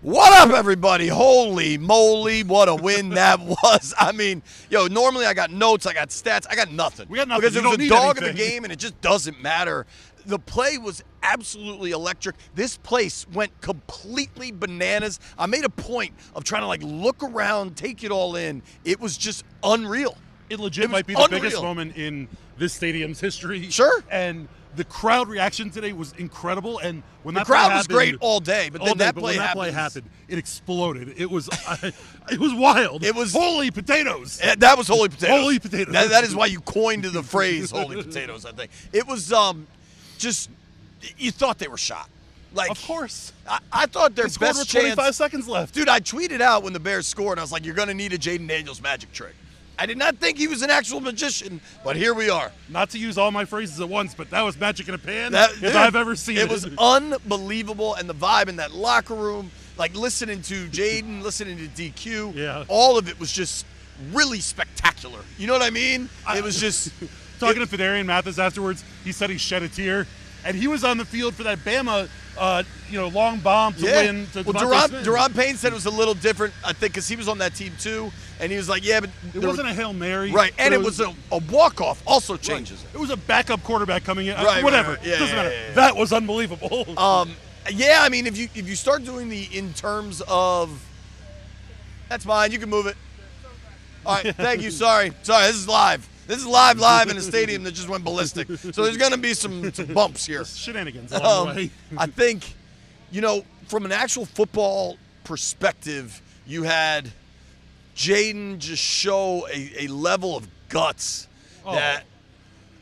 What up, everybody? Holy moly, what a win that was. I mean, normally I got notes, I got stats, I got nothing. We got nothing. Because it You was don't a need dog anything. of the game, and it just doesn't matter. The play was absolutely electric. This place went completely bananas. I made a point of trying to, look around, take it all in. It was just unreal. It legit It was might be the unreal. biggest moment in this stadium's history. Sure. And the crowd reaction today was incredible. And when The that play crowd was happened, great all day, but then that when play that play happens. happened, it exploded. It was it was wild. It was- holy potatoes. That was holy potatoes. Holy potatoes. That is why you coined the phrase holy potatoes, I think. It was just, you thought they were shot. Of course. I thought their They scored best with chance. 25 seconds left. Dude, I tweeted out when the Bears scored, I was like, you're going to need a Jaden Daniels magic trick. I did not think he was an actual magician, but here we are. Not to use all my phrases at once, but that was magic in a pan Dude, I've ever seen it. It was unbelievable, and the vibe in that locker room, listening to Jaden, listening to DQ, Yeah. all of it was just really spectacular. You know what I mean? It was just... Talking to Fedarian Mathis afterwards, he said he shed a tear, and he was on the field for that Bama, long bomb to win. To Devontae Smith. Deron Payne said it was a little different, I think, because he was on that team too, and he was like, yeah, but... It wasn't a Hail Mary. Right, and but it was a walk-off also changes it. It was a backup quarterback coming in. Right, Whatever. right, right. Yeah, Doesn't yeah, matter. yeah, yeah. That was unbelievable. Yeah, I mean, if you start doing in terms of... That's mine, you can move it. All right, thank you, sorry, this is live. This is live in a stadium that just went ballistic. So there's going to be some bumps here. Shenanigans along the way. I think, from an actual football perspective, you had Jaden just show a level of guts that,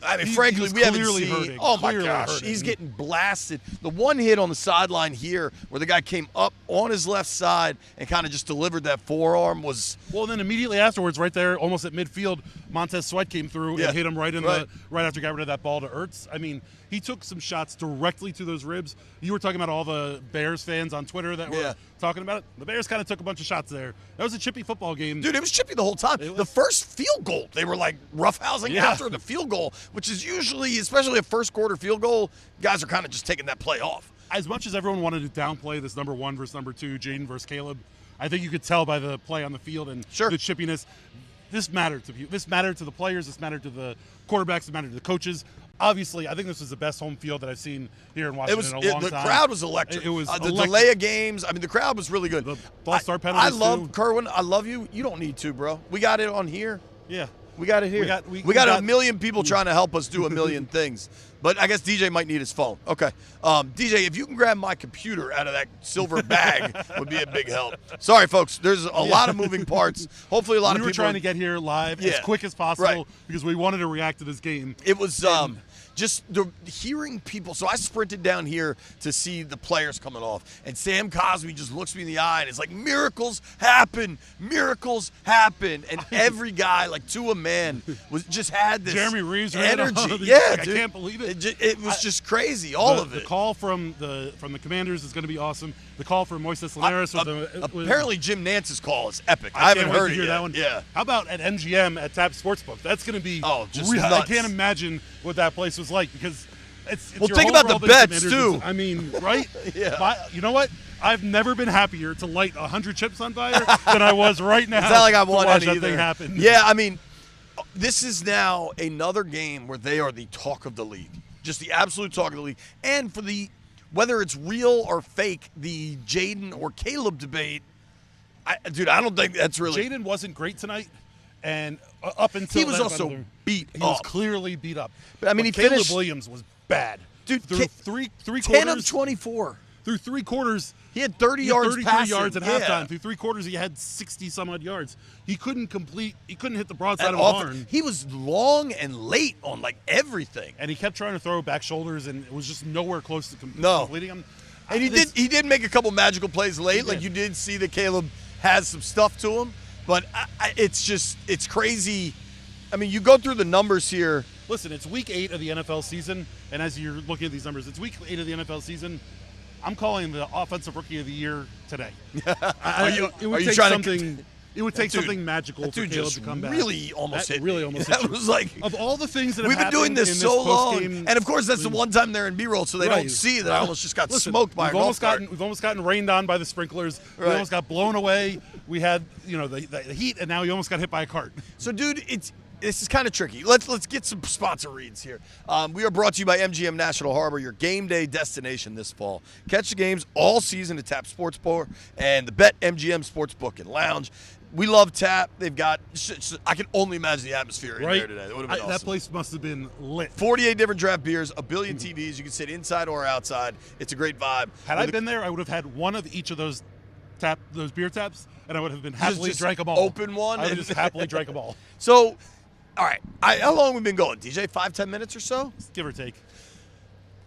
I mean, frankly, he's we haven't clearly seen. hurting, Oh, my clearly gosh. hurting. He's getting blasted. The one hit on the sideline here where the guy came up on his left side and kind of just delivered that forearm was... Well, then immediately afterwards, right there, almost at midfield, Montez Sweat came through and hit him right after he got rid of that ball to Ertz. I mean, he took some shots directly to those ribs. You were talking about all the Bears fans on Twitter that were talking about it. The Bears kind of took a bunch of shots there. That was a chippy football game. Dude, it was chippy the whole time. The first field goal, they were roughhousing after the field goal, which is usually, especially a first quarter field goal, guys are kind of just taking that play off. As much as everyone wanted to downplay this number 1 versus number 2, Jaden versus Caleb, I think you could tell by the play on the field and the chippiness. This mattered to people. This mattered to the players. This mattered to the quarterbacks. It mattered to the coaches. Obviously, I think this was the best home field that I've seen here in Washington in a long time. The crowd was electric. It was the delay of games. I mean, the crowd was really good. The false start penalties, I love too. Kerwin. I love you. You don't need to, bro. We got it on here. Yeah. We got it here. We got a million people trying to help us do a million things. But I guess DJ might need his phone. Okay. DJ, if you can grab my computer out of that silver bag would be a big help. Sorry, folks. There's a lot of moving parts. Hopefully a lot of people... We were trying to get here live as quick as possible because we wanted to react to this game. It was... just hearing people. So I sprinted down here to see the players coming off, and Sam Cosby just looks me in the eye and is like, miracles happen, and every guy, to a man, just had this Jeremy Reeves energy. Dude. I Can't believe it. It was just crazy, all of it. The call from the Commanders is going to be awesome. The call from Moises Linares apparently Jim Nance's call is epic. I haven't heard it yet. That one. Yeah. How about at MGM at Tap Sportsbook? That's going to be just real. nuts. I can't imagine what that place was like because it's well, your think home about for the all these bets, Commanders. too. I mean, right? Yeah. You know what? I've never been happier to light 100 chips on fire than I was right now. It's not like I won watch any that thing happen. Yeah, I mean, this is now another game where they are the talk of the league. Just the absolute talk of the league. And for whether it's real or fake, the Jaden or Caleb debate, I don't think that's really... Jaden wasn't great tonight, and up until he was also beat up. He was clearly beat up. But I mean, Caleb finished... Williams was bad. Dude, through three 10 quarters, of 24. Through 3 quarters, he had 30 yards 33 passing. yards at halftime. Through 3 quarters, he had 60-some-odd yards. He couldn't hit the broadside of a barn. He was long and late on, everything. And he kept trying to throw back shoulders, and it was just nowhere close to completing them. And he did make a couple magical plays late. You did see that Caleb has some stuff to him. But it's crazy. I mean, you go through the numbers here. Listen, it's week 8 of the NFL season, and as you're looking at these numbers, it's week 8 of the NFL season. I'm calling the Offensive Rookie of the Year today. Are you trying to It would take something magical for Caleb to come back. Really almost hit really me. almost That hit was like, of all the things that we've have been doing happened this in so long, post-game, and of course that's the one time they're in B-roll, so they don't see that I almost just got smoked by a golf cart. We've almost gotten rained on by the sprinklers. We almost got blown away. We had the heat, and now we almost got hit by a cart. So, dude, this is kind of tricky. Let's get some sponsor reads here. We are brought to you by MGM National Harbor, your game day destination this fall. Catch the games all season at TAP Sportsbook and the Bet MGM Sportsbook and Lounge. We love TAP. They've got, I can only imagine the atmosphere in there today. That would have been awesome. That place must have been lit. 48 different draft beers, a billion TVs. You can sit inside or outside. It's a great vibe. Had I been there, I would have had one of each of those beer taps, and I would have been happily drank them all. Open one? I would have just happily drank them all. So, all right. how long have we been going, DJ? 5-10 minutes or so? Give or take.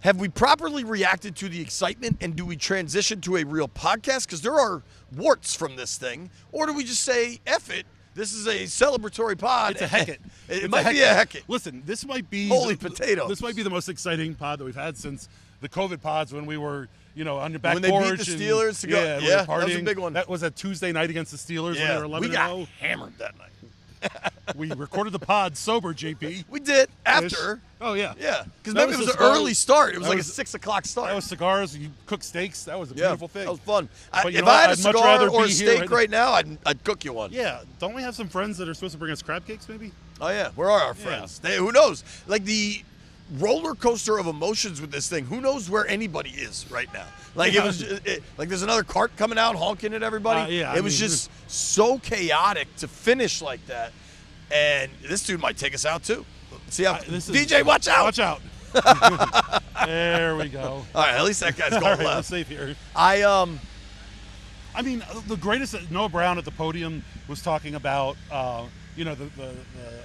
Have we properly reacted to the excitement, and do we transition to a real podcast? Because there are warts from this thing. Or do we just say, F it, this is a celebratory pod. It's a heck-it. It might be a heck-it. Listen, this might be holy potatoes. This might be the most exciting pod that we've had since the COVID pods when we were, on your back when they porch. Beat the Steelers to go. Yeah, we that was a big one. That was a Tuesday night against the Steelers when they were 11-0. We got hammered that night. We recorded the pod sober, JP. We did after. Oh, yeah. Yeah, because maybe it was an early start. It was like a 6 o'clock start. That was cigars. You cooked steaks. That was a beautiful thing. That was fun. If I had a cigar or a steak right now, I'd cook you one. Yeah. Don't we have some friends that are supposed to bring us crab cakes, maybe? Oh, yeah. Where are our friends? Who knows? Like the roller coaster of emotions with this thing. Who knows where anybody is right now? Like it was like there's another cart coming out honking at everybody. It was just so chaotic to finish like that. And this dude might take us out too. See how DJ, watch out! Watch out! There we go. All right, at least that guy's going left. We're safe here. I mean, the greatest. Noah Brown at the podium was talking about, the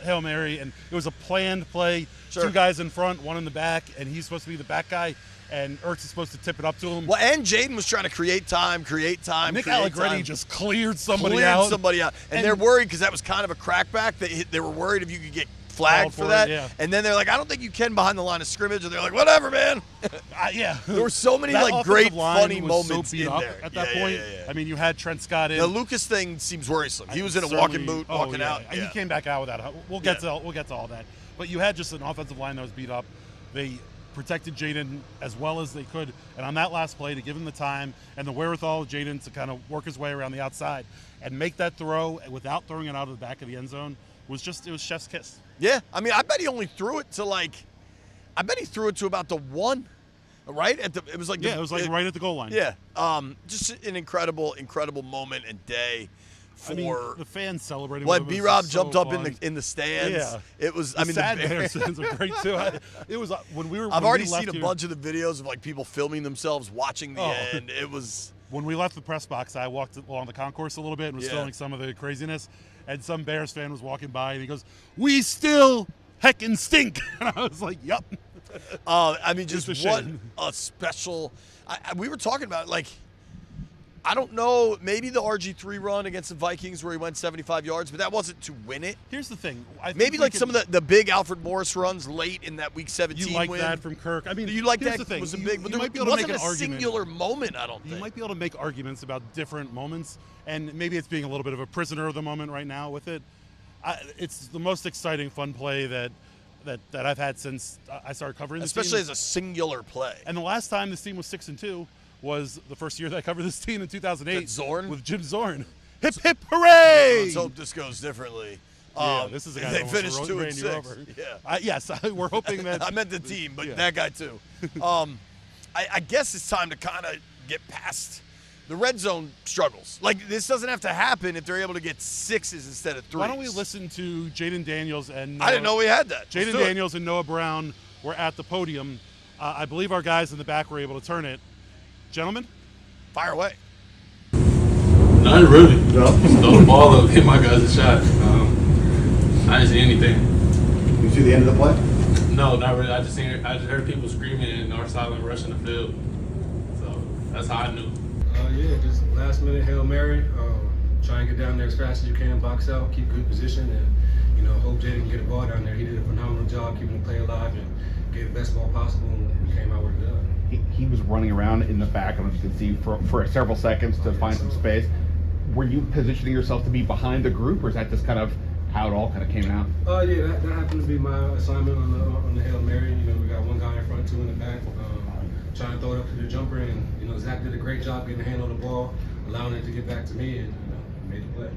Hail Mary, and it was a planned play. Sure. 2 guys in front, 1 in the back, and he's supposed to be the back guy, and Ertz is supposed to tip it up to him. Well, and Jaden was trying to create time. Nick Allegretti just cleared somebody out. And they're worried because that was kind of a crackback. They were worried if you could get flagged for that. And then they're like, I don't think you can behind the line of scrimmage. And they're like, whatever, man. There were so many great, funny moments in there. At that point. Yeah. I mean, you had Trent Scott in. The Lucas thing seems worrisome. He was in a walking boot, walking out. He came back out without it. We'll get to all that. But you had just an offensive line that was beat up. They protected Jaden as well as they could. And on that last play, to give him the time and the wherewithal of Jaden to kind of work his way around the outside and make that throw without throwing it out of the back of the end zone was chef's kiss. Yeah. I mean, I bet he only threw it to about the 1, right? It was like right at the goal line. Yeah. Just an incredible, incredible moment and day. The fans celebrating. When B-Rob jumped up in the stands, it was. The stands are great too. It was when we were. I've already seen a bunch of the videos of like people filming themselves watching the end. It was. When we left the press box, I walked along the concourse a little bit and was filming some of the craziness. And some Bears fan was walking by and he goes, "We still heckin' stink," and I was like, "Yup." I mean, just what a special. We were talking about like. I don't know, maybe the RG3 run against the Vikings where he went 75 yards, but that wasn't to win it. Here's the thing. Maybe like some of the big Alfred Morris runs late in that Week 17 you like win. that from Kirk. I mean, you like that? The thing. Was a big, but there might be able to make an argument. Singular moment, I don't think. You might be able to make arguments about different moments, and maybe it's being a little bit of a prisoner of the moment right now with it. It's the most exciting, fun play that I've had since I started covering this team. Especially as a singular play. And the last time this team was 6-2 was the first year that I covered this team in 2008 with Jim Zorn. Hip, hip, hooray! Let's hope this goes differently. This is a guy that finished 2-6. Yes, we're hoping that. I meant the team, but that guy too. I guess it's time to kind of get past the red zone struggles. Like, this doesn't have to happen if they're able to get 6s instead of 3s. Why don't we listen to Jaden Daniels and Noah, I didn't know we had that. Jaden Daniels and Noah Brown were at the podium. I believe our guys in the back were able to turn it. Gentlemen? Fire away. Not really. No. Throw the ball up, hit my guys a shot. I didn't see anything. You see the end of the play? No, not really. I just heard people screaming and North Silent rushing the field. So that's how I knew. Just last minute Hail Mary. Try and get down there as fast as you can, box out, keep good position, and hope Jaden can get the ball down there. He did a phenomenal job keeping the play alive and gave the best ball possible, and we came out with it done. He was running around in the back, I don't know if you can see, for several seconds to find some space. were you positioning yourself to be behind the group, or is that just kind of how it all kind of came out? Yeah, that happened to be my assignment on the Hail Mary. You know, we got one guy in front, two in the back, trying to throw it up to the jumper, and you know, Zach did a great job getting a hand on the ball, allowing it to get back to me, and made the play.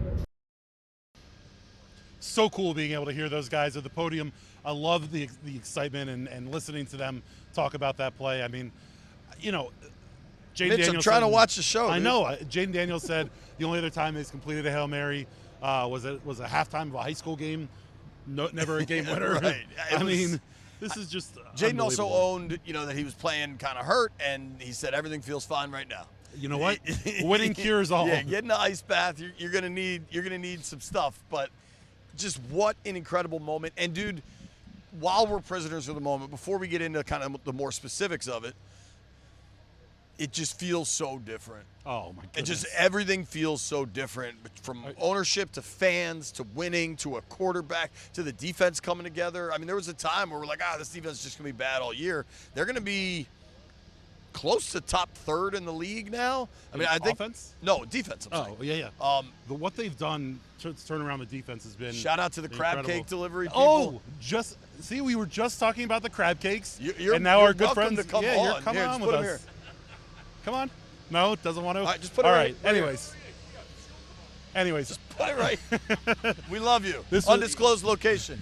So cool being able to hear those guys at the podium. I love the excitement and listening to them talk about that play. I mean, you know, Jaden Mitch, Daniels I'm trying to watch the show. I dude. know. Jaden Daniels said the only other time he's completed a Hail Mary was a halftime of a high school game. No, never a game winner. Right. I mean, this is just Jaden also unbelievable. owned, you know, that he was playing kind of hurt, and he said everything feels fine right now. You know what? Winning cures all. Yeah, get in the ice bath. You're gonna need some stuff, but just what an incredible moment. And dude, while we're prisoners of the moment, before we get into kind of the more specifics of it, it just feels so different. Oh my goodness. It just everything feels so different, from ownership to fans to winning to a quarterback to the defense coming together. I mean, there was a time where we're like, this defense is just gonna be bad all year. They're gonna be close to top third in the league now. I mean, I think offense? No, defense. I'm Oh saying. yeah. What they've done to turn around the defense has been Shout out to the crab incredible. cake delivery people. Oh, just see, we were just talking about the crab cakes, You're- and now you're our good welcome friends. to come yeah, on. you're coming Here, on just with put 'em us. here. Come on. No, doesn't want to. All right, just put it All right. right. Anyways. Anyways, Put it right. We love you. This was- Undisclosed location.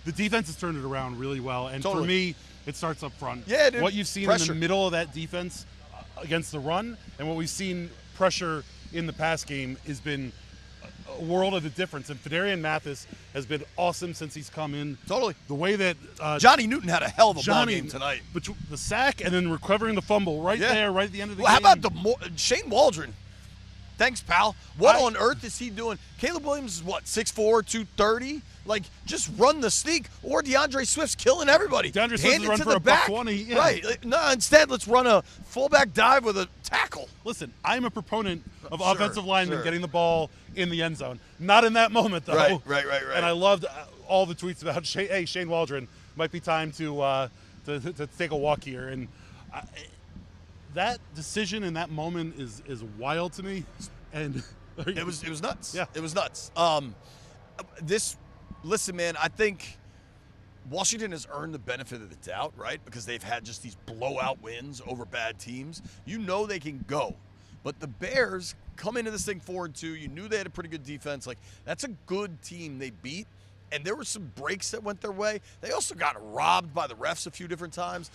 the defense has turned it around really well, and Totally. for me, it starts up front. Yeah, dude. What you've seen in Pressure. the middle of that defense against the run, and what we've seen pressure in the pass game has been a world of the difference. And Fedarian Mathis has been awesome since he's come in. Totally. The way that Johnny Newton had a hell of a ball Johnny game tonight. between the sack and then recovering the fumble right Yeah. there, right at the end of the Well, game. how about Shane Waldron? Thanks, pal. What I- on earth is he doing? Caleb Williams is what, 6'4", 230? Like, just run the sneak. Or DeAndre Swift's killing everybody. DeAndre Swift Hand is it run to for the a back. $120, yeah. Right. No, instead, let's run a fullback dive with a tackle. Listen, I'm a proponent of Sure, offensive linemen sure. getting the ball in the end zone. Not in that moment, though. Right. And I loved all the tweets about, Shane Waldron, might be time to take a walk here. And that decision in that moment is wild to me. And It was nuts. Yeah. It was nuts. Listen, man, I think Washington has earned the benefit of the doubt, right? Because they've had just these blowout wins over bad teams. You know they can go. But the Bears come into this thing 4-2. You knew they had a pretty good defense. Like, that's a good team they beat. And there were some breaks that went their way. They also got robbed by the refs a few different times.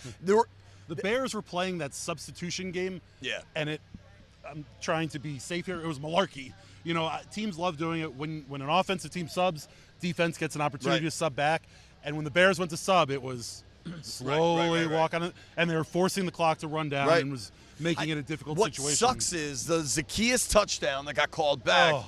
the Bears were playing that substitution game. Yeah. And I'm trying to be safe here. It was malarkey. You know, teams love doing it when an offensive team subs, defense gets an opportunity Right. to sub back. And when the Bears went to sub, it was slowly right. walk on it, and they were forcing the clock to run down Right. and was making it a difficult What situation. sucks is the Zacchaeus touchdown that got called back. Oh.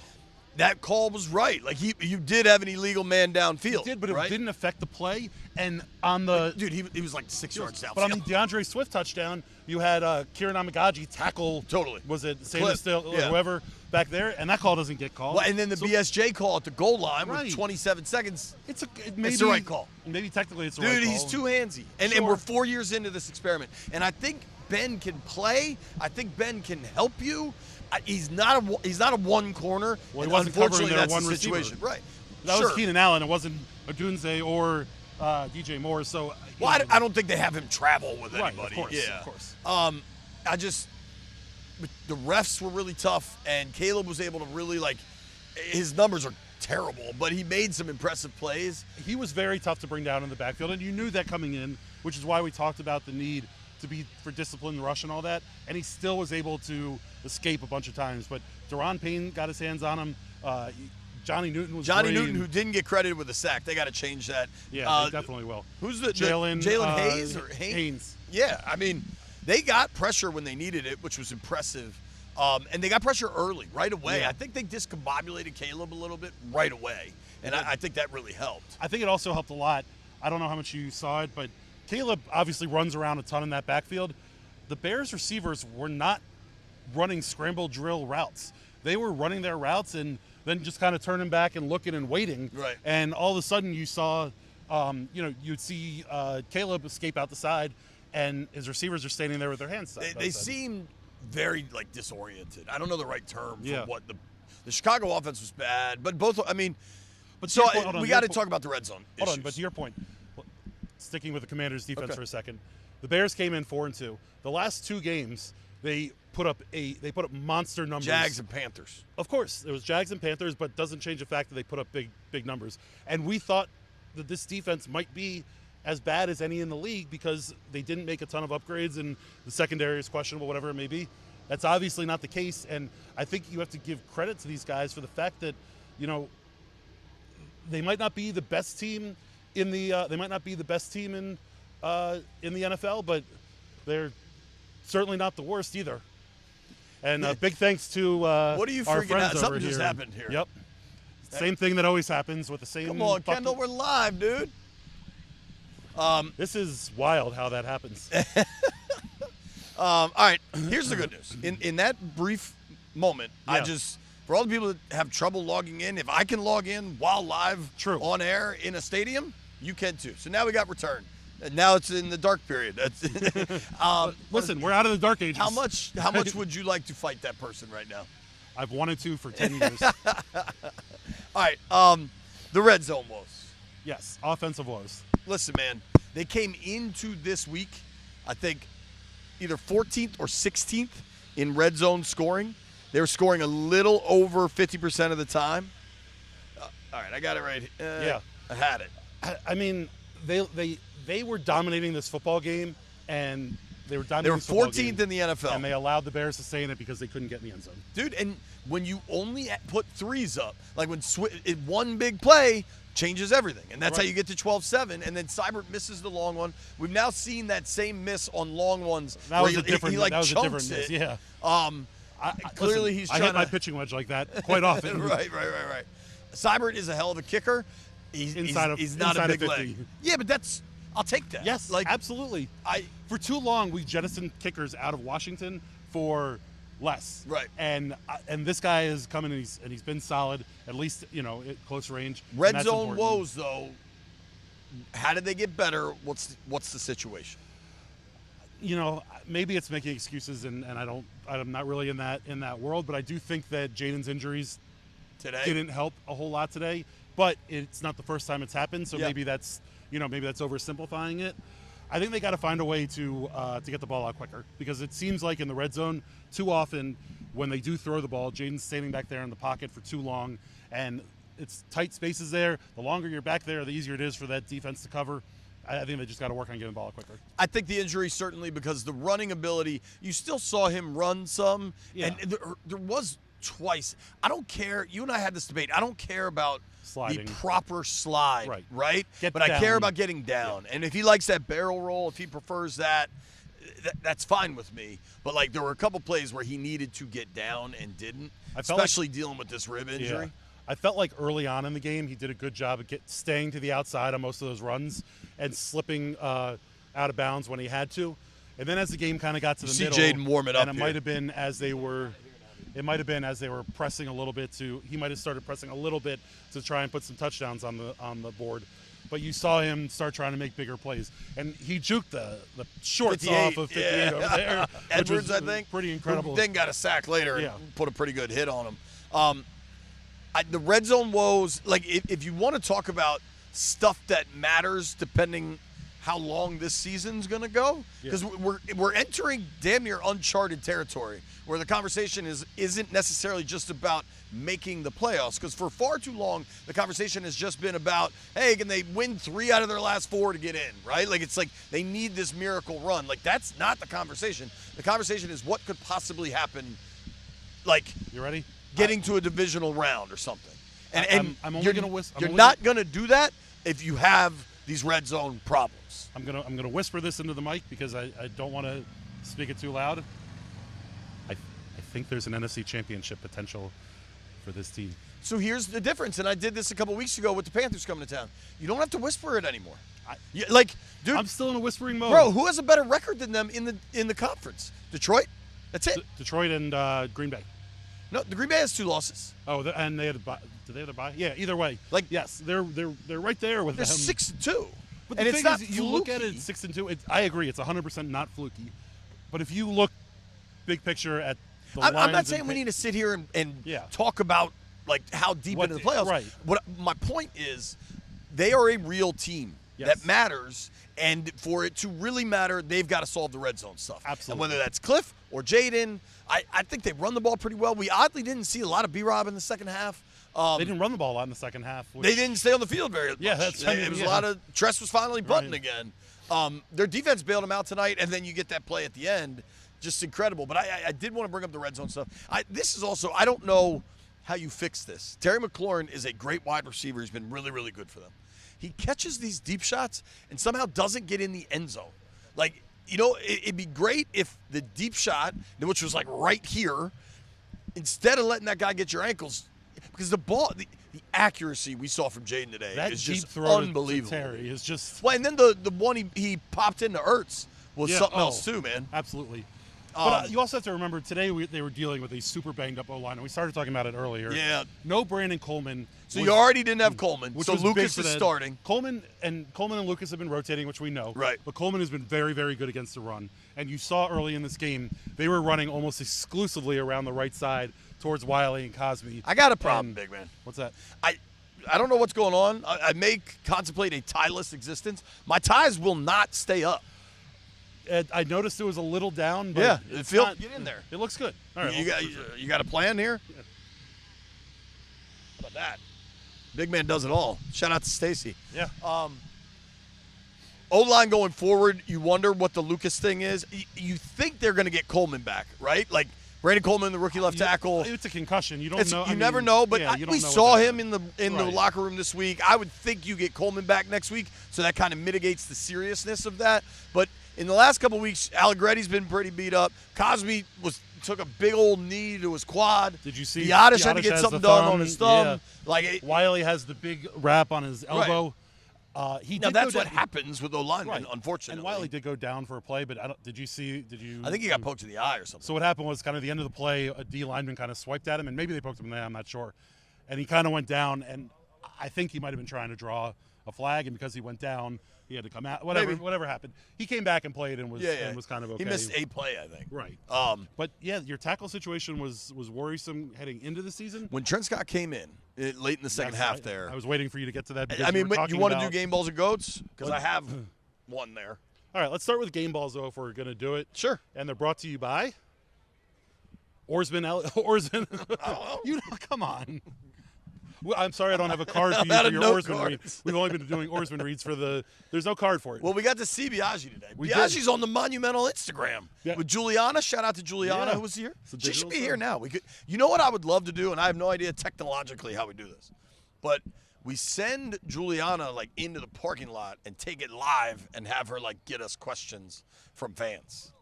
That call was right. Like, you did have an illegal man downfield. It did, but right? it didn't affect the play. And on the Dude, he was like 6 yards downfield. But on the DeAndre Swift touchdown, you had Kieran Amagaji tackle. Totally. Was it Clip, Sanders still or yeah. whoever back there? And that call doesn't get called. Well, and then the BSJ call at the goal line Right. with 27 seconds. Maybe the right call. Maybe technically it's the Dude, right call. he's too handsy. And Sure. we're 4 years into this experiment. And I think Ben can play. I think Ben can help you. He's not a one corner. Well, he and wasn't covering unfortunately, their that's one the receiver. situation. Right. That Sure. was Keenan Allen. It wasn't Odunze or DJ Moore. So Well, I don't think they have him travel with Right, anybody. of course, Yeah. of course. The refs were really tough, and Caleb was able to really, like, his numbers are terrible, but he made some impressive plays. He was very tough to bring down in the backfield, and you knew that coming in, which is why we talked about the need for discipline, rush, and all that. And he still was able to escape a bunch of times. But Deron Payne got his hands on him. Johnny Newton was Johnny great. Newton, who didn't get credited with the sack. They got to change that. Yeah, they definitely will. Who's the Jalen Hayes or Haynes? Yeah, I mean, they got pressure when they needed it, which was impressive. And they got pressure early, right away. Yeah. I think they discombobulated Caleb a little bit right away. And I think that really helped. I think it also helped a lot. I don't know how much you saw it, but Caleb obviously runs around a ton in that backfield. The Bears receivers were not running scramble drill routes. They were running their routes and then just kind of turning back and looking and waiting. Right. And all of a sudden you saw, you'd see Caleb escape out the side, and his receivers are standing there with their hands up. They seem very, like, disoriented. I don't know the right term for Yeah. what The Chicago offense was bad, but both. I mean, But so we got to to talk about the red zone. Hold on, issues. but to your point, sticking with the Commanders' defense Okay. for a second, the Bears came in 4-2. The last 2 games, they put up monster numbers. Jags and Panthers. Of course, it was Jags and Panthers, but doesn't change the fact that they put up big numbers. And we thought that this defense might be as bad as any in the league because they didn't make a ton of upgrades and the secondary is questionable, whatever it may be. That's obviously not the case, and I think you have to give credit to these guys for the fact that, you know, they might not be the best team in the in the NFL, but they're certainly not the worst either. And big thanks to What are you our freaking friends out? over Something here. just happened here. Yep. Same thing that always happens with the same. Come on, fucking- Kendall, we're live, dude. This is wild how that happens. All right, here's the good news. In that brief moment, I Yeah. just, for all the people that have trouble logging in, if I can log in while live True. on air in a stadium, you can too. So now we got return. And now it's in the dark period. That's Listen, we're out of the dark ages. how much would you like to fight that person right now? I've wanted to for 10 years. All right, the red zone woes. Yes, offensive woes. Listen, man, they came into this week, I think, either 14th or 16th in red zone scoring. They were scoring a little over 50% of the time. All right, I got it right. Yeah. I had it. I mean, they were dominating this football game, and they were They dominating were this football 14th game, in the NFL. and they allowed the Bears to stay in it because they couldn't get in the end zone. Dude, and when you only put threes up, like when one big play changes everything, and that's how Right. you get to 12-7, and then Seibert misses the long one. We've now seen that same miss on long ones. That where was a different. he like that was a chunks different miss. it. Yeah. Clearly Listen, he's I trying hit my to pitching wedge like that quite often. right. Seibert is a hell of a kicker. He's not a inside of big 50. leg. Yeah, but I'll take that. Yes, like absolutely. For too long, we jettisoned kickers out of Washington for less. Right. And this guy is coming and he's been solid, at least at close range. and red that's zone important. woes though. How did they get better? What's the situation? Maybe it's making excuses, and I'm not really in that world, but I do think that Jaden's injuries Today didn't help a whole lot today. But it's not the first time it's happened, so Yeah. maybe that's oversimplifying it. I think they got to find a way to get the ball out quicker, because it seems like in the red zone too often when they do throw the ball, Jaden's standing back there in the pocket for too long, and it's tight spaces there. The longer you're back there, the easier it is for that defense to cover. I think they just got to work on getting the ball out quicker. I think the injury certainly, because the running ability, you still saw him run some, Yeah. and there was twice. I don't care. You and I had this debate. I don't care about Sliding. the proper slide, right? Get but I care down. about getting down. And if he likes that barrel roll, if he prefers that, that's fine with me. But like there were a couple plays where he needed to get down and didn't, I felt like- especially dealing with this rib injury. Yeah. I felt like early on in the game he did a good job of staying to the outside on most of those runs and slipping out of bounds when he had to. And then as the game kind of got to the see middle, Jaden warm it up and it here. might have been as they were pressing a little bit he might have started pressing a little bit to try and put some touchdowns on the board. But you saw him start trying to make bigger plays, and he juked the shorts 58, off of 58 over there. which Edwards, was I think, pretty incredible. who then got a sack later Yeah. and put a pretty good hit on him. The red zone woes, like if you want to talk about stuff that matters, depending how long this season's going to go, because we're entering damn near uncharted territory where the conversation isn't necessarily just about making the playoffs, because for far too long the conversation has just been about, hey, can they win 3 out of their last 4 to get in, right? Like it's like they need this miracle run. Like that's not the conversation. The conversation is what could possibly happen, like You ready? getting to a divisional round or something. And I'm only you're, gonna whisper. you're not going to do that if you have these red zone problems. I'm gonna whisper this into the mic because I don't want to speak it too loud. I think there's an NFC Championship potential for this team. So here's the difference, and I did this a couple weeks ago with the Panthers coming to town. You don't have to whisper it anymore. Dude, I'm still in a whispering mode. bro, who has a better record than them in the conference? Detroit? That's it. Detroit and Green Bay. No, the Green Bay has 2 losses. Oh, and they had a bye. Did they have a bye? Yeah. Either way, Like- yes, they're right there with They're them. 6-2. But and the it's thing not is, you look at fluky. it 6-2. I agree, it's 100% not fluky. But if you look big picture at I'm not Lions saying and we need to sit here and Yeah. talk about like how deep into the playoffs. Right. What my point is, they are a real team that matters, and for it to really matter, they've got to solve the red zone stuff. Absolutely. And whether that's Cliff or Jaden, I think they run the ball pretty well. We oddly didn't see a lot of B-Rob in the second half. They didn't run the ball a lot in the second half. They didn't stay on the field very much. Yeah, It was a lot of Tress was finally bunting again. Their defense bailed them out tonight, and then you get that play at the end. Just incredible. But I did want to bring up the red zone stuff. This is also, I don't know how you fix this. Terry McLaurin is a great wide receiver. He's been really, really good for them. He catches these deep shots and somehow doesn't get in the end zone. Like, it'd be great if the deep shot, which was like right here, instead of letting that guy get your ankles, because the ball, the accuracy we saw from Jaden today that is deep just throw unbelievable. To Terry is just. Well, and then the one he popped into Ertz was something else too, man. Absolutely. But you also have to remember today they were dealing with a super banged up O-line, and we started talking about it earlier. Yeah. No Brandon Coleman. So you already didn't have Coleman. Which So was Lucas big is for that. starting. Coleman and Lucas have been rotating, which we know. Right. But Coleman has been very, very good against the run. And you saw early in this game, they were running almost exclusively around the right side towards Wiley and Cosme. I got a problem, big man. What's that? I don't know what's going on. I may contemplate a tieless existence. My ties will not stay up. I noticed it was a little down, but Yeah, it's Phil, not, get in there. It looks good. All right, You got a plan here? Yeah. How about that? Big man does it all. Shout out to Stacy. Yeah. O-line going forward, you wonder what the Lucas thing is. You think they're going to get Coleman back, right? Like Brandon Coleman, the rookie left tackle. It's a concussion. You don't know. You never know, but you don't we know saw what him in the Right. locker room this week. I would think you get Coleman back next week, so that kind of mitigates the seriousness of that. But in the last couple of weeks, Allegretti's been pretty beat up. Cosme took a big old knee to his quad. Did you see? Biotish had to get has something the done thumb, on his thumb. Yeah. Like Wiley has the big wrap on his elbow. now that's what happens with O-linemen, unfortunately. And Wiley did go down for a play, but did you see? I think he got poked in the eye or something. So what happened was kind of the end of the play, a D lineman kind of swiped at him, and maybe they poked him in the eye, I'm not sure. And he kind of went down, and I think he might have been trying to draw a flag, and because he went down, he had to come out. Whatever happened. He came back and played and was kind of okay. He missed a play, I think. Right. But yeah, your tackle situation was worrisome heading into the season. When Trent Scott came in late in the second half there. I was waiting for you to get to that. I mean, you want to do game balls and goats? Because I have one there. All right, let's start with game balls, though, if we're going to do it. Sure. And they're brought to you by Oarsman. Come on. Well, I'm sorry I don't have a card for you for your Oarsman read. We've only been doing Oarsman reads for there's no card for it. Well, we got to see Biaggi today. Biaggi's on the Monumental Instagram with Juliana. Shout out to Juliana who was here. She should be here now. You know what I would love to do, and I have no idea technologically how we do this, but we send Juliana into the parking lot and take it live and have her get us questions from fans.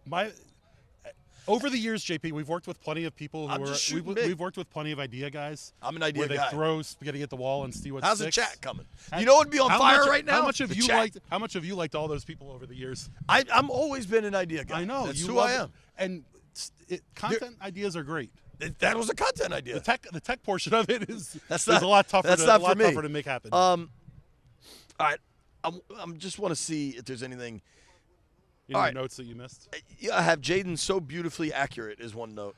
Over the years, JP, we've worked with plenty of people we've worked with plenty of idea guys. I'm an idea guy. Where they throw spaghetti at the wall and see what How's sticks. the chat coming? You know what would be on fire right now? How much have you liked all those people over the years? I'm always been an idea guy. I know. That's who I am. And content ideas are great. That was a content idea. The tech portion of it is a lot tougher. That's not for me. Tougher to make happen. All right, I'm just want to see if there's anything. Any notes that you missed? I have Jaden so beautifully accurate is one note.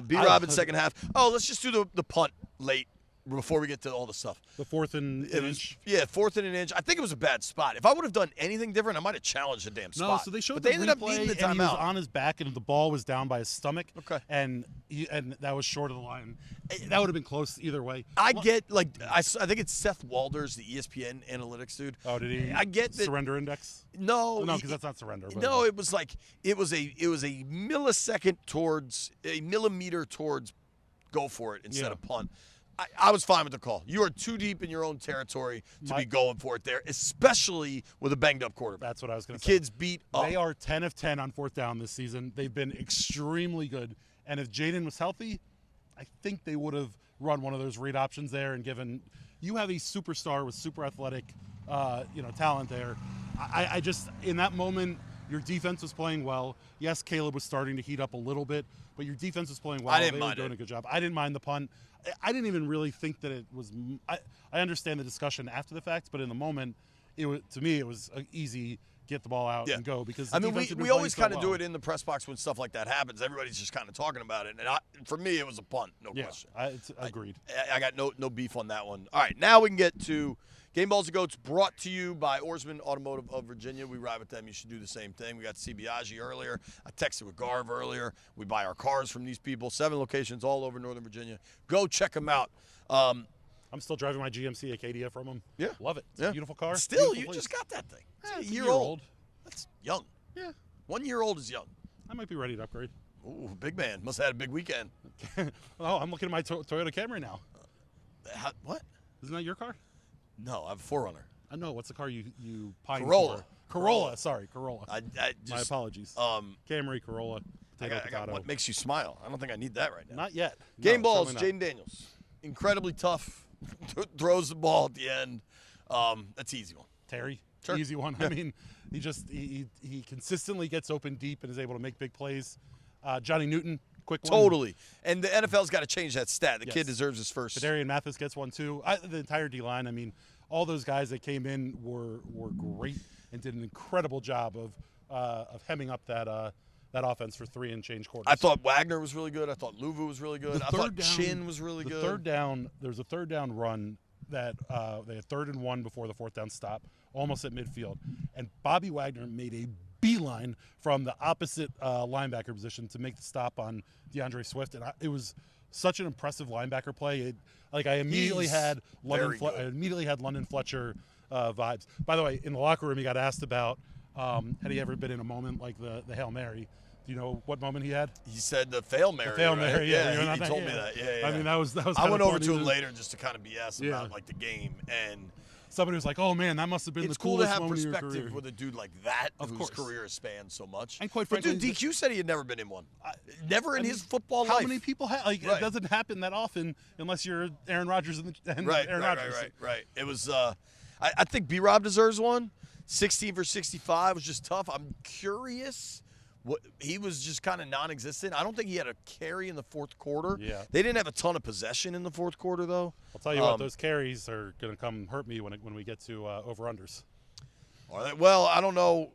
B-Rob in second half. Oh, let's just do the punt late before we get to all the stuff. The fourth and an inch? Yeah, fourth and an inch. I think it was a bad spot. If I would have done anything different, I might have challenged the damn spot. No, so they showed but the they ended up replay, needing the and he was timeout. on his back, and the ball was down by his stomach. Okay. And that was short of the line. That would have been close either way. I get, I think it's Seth Walders, the ESPN analytics dude. Oh, did he? I get that. Surrender index? No, because that's not surrender. But no, it was a millisecond towards a millimeter towards go for it instead of punt. I was fine with the call. You are too deep in your own territory to be going for it there, especially with a banged-up quarterback. That's what I was going to say. The kids beat up. They are 10 of 10 on fourth down this season. They've been extremely good. And if Jaden was healthy, I think they would have run one of those read options there and given – you have a superstar with super athletic talent there. I just – in that moment, your defense was playing well. Yes, Caleb was starting to heat up a little bit, but your defense was playing well. I didn't they mind were doing it. a good job. I didn't mind the punt. I didn't even really think that it was I understand the discussion after the fact, but in the moment, to me, it was an easy get the ball out Yeah. and go. Because I mean, defense had been we always playing kind so of do well. it in the press box when stuff like that happens. Everybody's just kind of talking about it. And for me, it was a punt, no question. Agreed. I got no beef on that one. All right, now we can get to Game Balls and Goats, brought to you by Oarsman Automotive of Virginia. We ride with them. You should do the same thing. We got CBIG earlier. I texted with Garv earlier. We buy our cars from these people. 7 locations all over Northern Virginia. Go check them out. I'm still driving my GMC Acadia from them. Yeah. Love it. It's a beautiful car. Still, Beautiful you place. just got that thing. It's It's a year old. That's young. Yeah. 1 year old is young. I might be ready to upgrade. Ooh, big man. Must have had a big weekend. Oh, I'm looking at my Toyota Camry now. What? Isn't that your car? No, I have a 4Runner. I know. What's the car you pine Corolla. for? Corolla. Sorry, Corolla. I My just, Camry, Corolla. I got what makes you smile. I don't think I need that right now. Not yet. Game No, Balls, certainly Jaden Daniels. Incredibly tough. Throws the ball at the end. That's an easy one. Terry, Sure. easy one. Yeah. I mean, he consistently gets open deep and is able to make big plays. Johnny Newton, quick one. Totally. And the NFL's got to change that stat. The Yes. kid deserves his first. Darian Mathis gets one too. The entire D-line. I mean, all those guys that came in were great and did an incredible job of hemming up that offense for 3 and change quarters. I thought Wagner was really good. I thought Luvu was really good. The I thought third down- Chin was really good. There's a third down run that they had 3rd and 1 before the 4th down stop, almost at midfield, and Bobby Wagner made a beeline from the opposite linebacker position to make the stop on DeAndre Swift, and it was such an impressive linebacker play. I immediately had London Fletcher vibes. By the way, in the locker room, he got asked about had he ever been in a moment like the Hail Mary. Do you know what moment he had? He said the fail Mary. The Hail Mary, right? yeah. He told me that. Yeah. I mean, that was. I kinda went over funny. to him later just to kind of BS Yeah. about like the game, and Somebody was like, "Oh man, that must have been it's the cool to coolest have moment of your perspective career." with a dude like that, Of whose course. career has spanned so much. And quite but dude, frankly, DQ said he had never been in one. Never in his football How life. many people have? Like, Right. it doesn't happen that often unless you're Aaron Rodgers and Right. Aaron Rodgers. Right. It was. I think B-Rob deserves one. 16 for 65 was just tough. I'm curious. He was just kind of non-existent. I don't think he had a carry in the 4th quarter. Yeah. They didn't have a ton of possession in the 4th quarter, though. I'll tell you what, those carries are going to come hurt me when we get to over-unders. All right. Well, I don't know.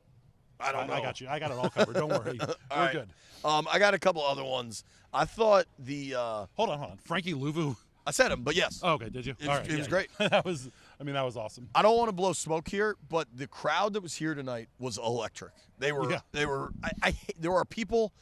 I don't know. I got you. I got it all covered. Don't worry. We're right. good. I got a couple other ones. I thought the Hold on. Frankie Louvu. I said him, but yes. Oh, okay, did you? It- All right, it was great. that was awesome. I don't want to blow smoke here, but the crowd that was here tonight was electric. They were. Yeah. They were. There are people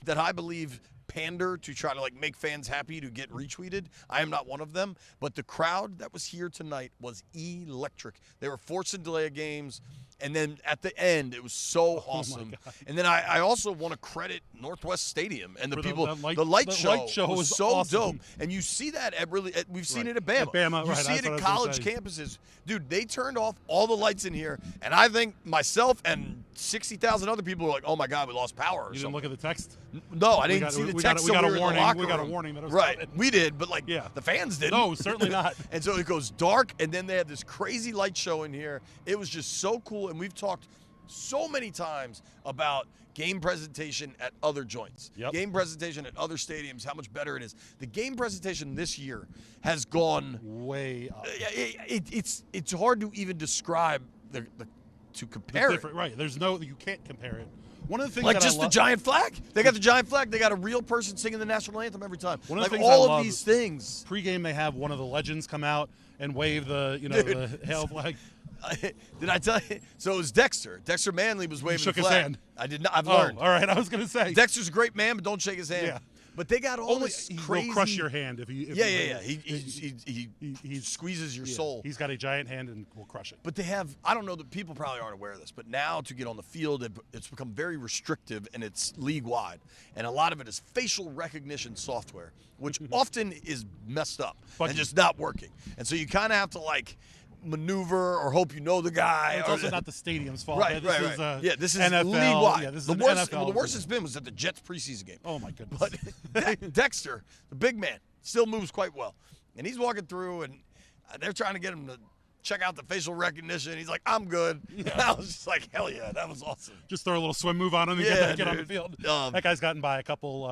that I believe pander to try to make fans happy to get retweeted. I am not one of them, but the crowd that was here tonight was electric. They were forced to delay games. And then at the end, it was so awesome. God. And then I also want to credit Northwest Stadium and the For people. the The light show was so awesome. dope. And you see that we've seen Right. it at Bama. At Bama, you right, see that's it what at I was gonna college say. campuses. Dude, they turned off all the lights in here. And I think myself and 60,000 other people were like, oh my God, we lost power or You didn't something. look at the text? No, I We didn't got- see the we text. got till a we were in the warning. locker We got a room. warning that it was right. coming. We did, but Yeah. the fans didn't. No, certainly not. And so it goes dark, and then they had this crazy light show in here. It was just so cool, and we've talked so many times about game presentation at other joints, Yep. game presentation at other stadiums, how much better it is. The game presentation this year has gone Way up. it's hard to even describe to compare it. Different, right? You can't compare it. One of the things Like that just I the love, giant flag. They got the giant flag. They got a real person singing the national anthem every time. One of the Like things I all love of these things. Pre-game, they have one of the legends come out and wave the Dude. the hail flag. Did I tell you? So it was Dexter. Dexter Manley was waving shook the his flag. hand. I did not. I've Oh, learned. all right. I was gonna say. Dexter's a great man, but don't shake his hand. Yeah. But they got all Only this he crazy. will crush your hand if you. Yeah. He squeezes your soul. He's got a giant hand and will crush it. But they have, I don't know, that people probably aren't aware of this, but now to get on the field, it's become very restrictive and it's league-wide. And a lot of it is facial recognition software, which often is messed up Buggy. and just not working. And so you kind of have to, maneuver or hope you know the guy. It's or- also not the stadium's fault. Right, This right. is, Yeah, this is NFL. league-wide. Yeah, this is the an worst, NFL. well, the worst it's been was at the Jets preseason game. Oh my goodness. But Dexter, the big man, still moves quite well. And he's walking through, and they're trying to get him to check out the facial recognition. He's like, I'm good. I was just like, hell yeah, that was awesome. Just throw a little swim move on him and Yeah, get on the dude. field. That guy's gotten by a couple.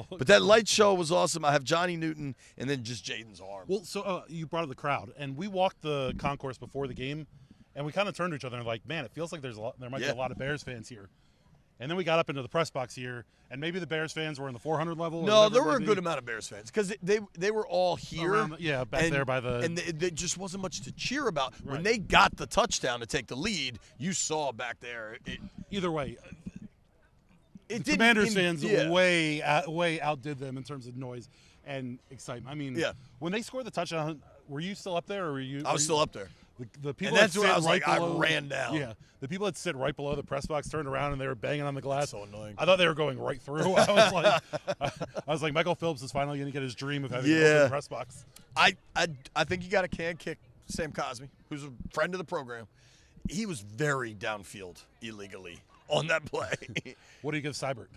But that light show was awesome. I have Johnny Newton and then just Jaden's arm. Well, so you brought up the crowd, and we walked the concourse before the game, And we kind of turned to each other and like, man, it feels like there might be a lot of Bears fans here. And then we got up into the press box here, and maybe the Bears fans were in the 400 level. No, there were a good amount of Bears fans because they were all here. Back there by the. And there just wasn't much to cheer about. Right. When they got the touchdown to take the lead, you saw back there. Either way, the Commanders fans way outdid them in terms of noise and excitement. I mean, when they scored the touchdown, were you still up there, or were you? I was still up there. The people and that's that where sit I was right like, below, I ran down. Yeah, the people that sit right below the press box turned around and they were banging on the glass. So annoying. I thought they were going right through. I was like, Michael Phelps is finally going to get his dream of having a press box. I think you got to can kick Sam Cosmi, who's a friend of the program. He was very downfield illegally on that play. What do you give Seibert?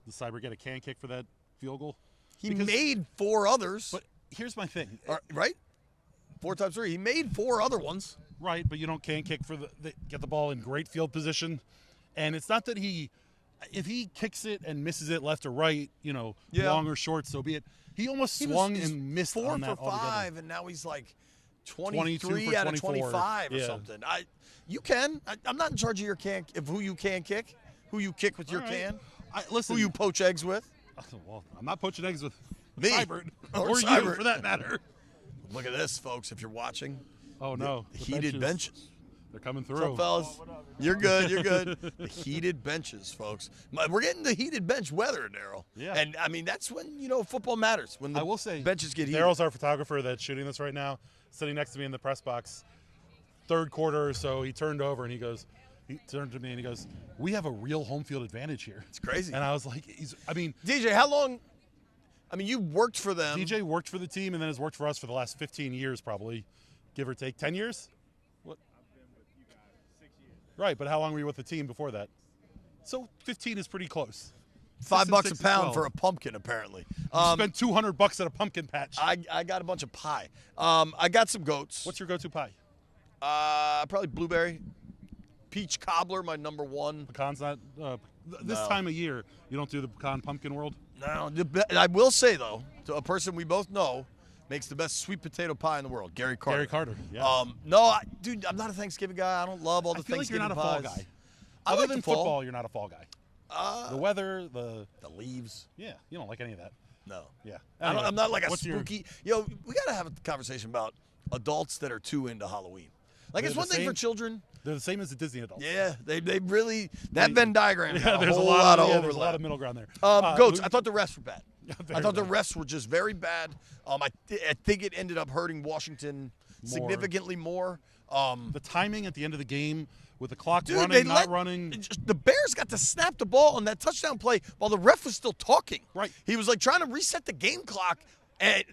Does Seibert get a can kick for that field goal? He made 4 others. But here's my thing. Right? 4 times 3. He made 4 other ones. Right, but you don't can kick for get the ball in great field position. And it's not that if he kicks it and misses it left or right, long or short, so be it. He almost swung and missed 4 on that for 5, altogether. And now he's like 23 out of 25 or something. I'm not in charge of who you can kick, who you kick with your can, listen, who you poach eggs with. Well, I'm not poaching eggs with me Seibert, or you Seibert. for that matter. Look at this, folks. If you're watching, oh no, the heated benches. They're coming through. What's up, fellas? You're good. You're good. The heated benches, folks. We're getting the heated bench weather, Daryl. Yeah. And I mean, that's when football matters. When I will say, benches get heated. Daryl's our photographer that's shooting this right now, sitting next to me in the press box. Third quarter or so, he turned over and he turned to me and he goes, "We have a real home field advantage here." It's crazy. And I was like, DJ, how long? I mean, you worked for them. DJ worked for the team and then has worked for us for the last 15 years, probably, give or take. 10 years? What? I've been with you guys 6 years. Right, but how long were you with the team before that? So 15 is pretty close. $5 a pound for a pumpkin, apparently. You spent $200 at a pumpkin patch. I got a bunch of pie. I got some goats. What's your go-to pie? Probably blueberry. Peach cobbler, my number 1. Pecan's not. This time of year, you don't do the pecan pumpkin world? No. I will say, though, to a person we both know makes the best sweet potato pie in the world, Gary Carter. Gary Carter, yeah. Dude, I'm not a Thanksgiving guy. I don't love all the Thanksgiving pies. I feel like you're not a fall guy. Other than football, you're not a fall guy. The weather, the leaves. Yeah, you don't like any of that. No. Yeah. Anyway, I'm not like a spooky. We got to have a conversation about adults that are too into Halloween. Like, it's one thing for children. They're the same as the Disney adults. Yeah, they really that Venn diagram. Yeah, there's a lot of overlap. There's a lot of middle ground there. Goats. I thought the refs were bad. I thought bad. the refs were just very bad. I think it ended up hurting Washington significantly more. The timing at the end of the game with the clock running, not running. The Bears got to snap the ball on that touchdown play while the ref was still talking. Right. He was like trying to reset the game clock, and